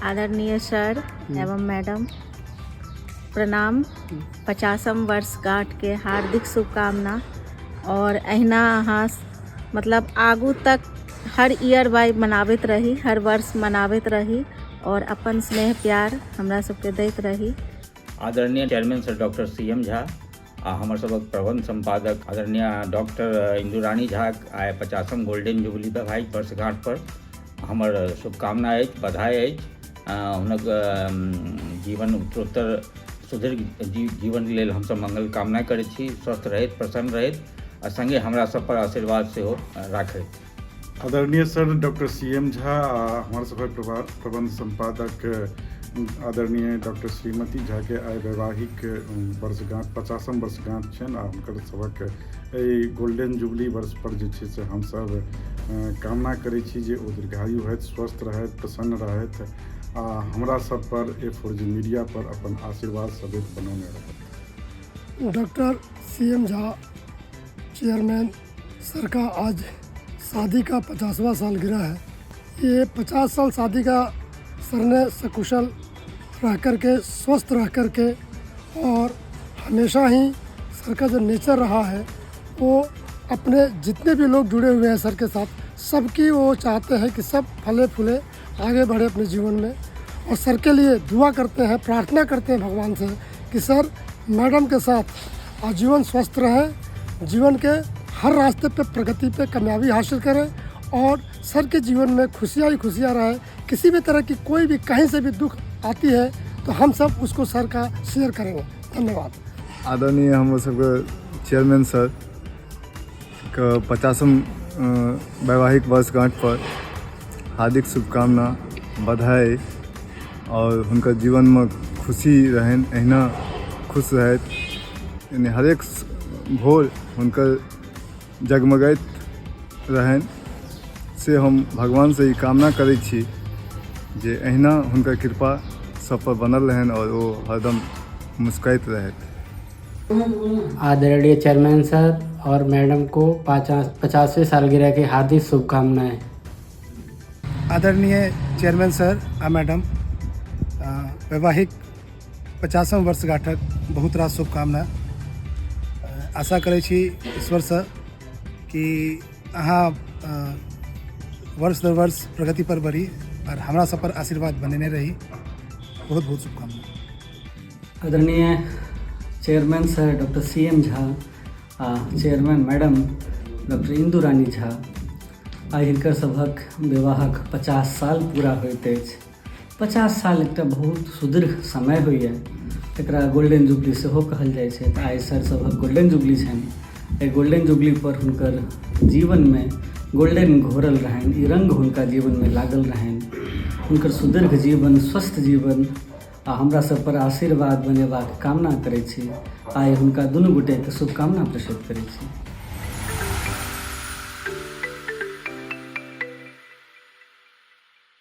आदरणीय सर एवं मैडम, प्रणाम। 50म वर्षगांठ के हार्दिक शुभकामना। और अहिना अहाँ मतलब आगू तक हर ईयर बाय मनाबैत रही, हर वर्ष मनाबैत रही और अपन स्नेह प्यार हमरा सबके दैत रही। आदरणीय chairman sir doctor CM Jha आ हमर सबक प्रबंध संपादक आदरणीय डॉक्टर इंदुरानी झा आइ 50म गोल्डन जुबली वैवाहिक वर्षगांठ पर हमर शुभकामना अछि, बधाई अछि। हुनक जीवन उत्तरोत्तर सुदृढ़ जीवन लेल हमसब मंगल कामना करैत छी, स्वस्थ रहैत, प्रसन्न रहैत आ संगे हमरा सब पर आशीर्वाद सेहो राखैत। आदरणीय सर डॉक्टर CM झा आ हमर सबक प्रबंध संपादक आदरणीय डॉक्टर श्रीमती झा के आइ वैवाहिक वर्षगांठ 50म वर्षगांठ छनि आ हुनकर सबक एहि गोल्डन जुबली वर्ष पर जे छै से हमसब कामना करै छी जे ओ दीर्घायु होथि, स्वस्थ रहथि, प्रसन्न रहथि आ हमरा सब पर A4G मीडिया पर अपन आशीर्वाद सदैव बनौने रहथि। Doctor CM Jha chairman sir का आज शादी का 50वां सालगिरह है। ये 50 साल शादी का सर ने सकुशल रह कर के, स्वस्थ रह कर के और हमेशा ही सर का जो नेचर रहा है वो अपने जितने भी लोग जुड़े हुए हैं सर के साथ, सबकी वो चाहते हैं कि सब फले फूले आगे बढ़े अपने जीवन में और सर के लिए दुआ करते हैं, प्रार्थना करते हैं भगवान से कि सर मैडम के साथ आजीवन स्वस्थ रहें, जीवन के हर रास्ते पे प्रगति पे कामयाबी हासिल करें और सर के जीवन में खुशियाँ ही खुशियाँ रहे। किसी भी तरह की कोई भी कहीं से भी दुख आती है तो हम सब उसको सर का शेयर करेंगे। धन्यवाद। आदरणीय हम सबके चेयरमैन सर का 50म वैवाहिक वर्षगांठ पर हार्दिक शुभकामना, बधाई और हुनकर जीवन में खुशी रहन, अहिना खुश रहत, यानी हरेक भोर हुनकर जगमगैत रहन से हम भगवान से ही कामना करै छी जे अहिना हुनकर कृपा सब पर बनल रहन और वो हरदम मुस्कुराइत रहत। आदरणीय चेयरमैन सर और मैडम को 50वें सालगिरह की हार्दिक शुभकामनाएं। आदरणीय चेयरमैन सर आ मैडम वैवाहिक 50म वर्षगांठक बहुत रास शुभकामना। आशा करै छी ईश्वर से कि अहाँ वर्ष दर वर्ष प्रगति पर बढ़ी और हमरा सब पर आशीर्वाद बनेने रही। बहुत बहुत शुभकामना। आदरणीय chairman sir doctor CM Jha आ chairman madam doctor Indurani Jha आइ हिनकर सभक विवाहक 50 साल पूरा होइत अछि। 50 साल एकटा बहुत सुदीर्घ समय होइए, एकरा गोल्डन जुबली सेहो कहल जाइ छै। तऽ आइ सर सभक गोल्डन जुबली छनि। एहि गोल्डन जुबली पर हुनकर जीवन में गोल्डन घोरल रहनि, ई रंग हुनका जीवन में लागल रहनि। हुनकर सुदीर्घ जीवन, स्वस्थ जीवन आ हमरा सब पर आशीर्वाद बनेबाक कामना करै छी। आइ हुनका दुनू गोटेके शुभकामना प्रेषित करै छी।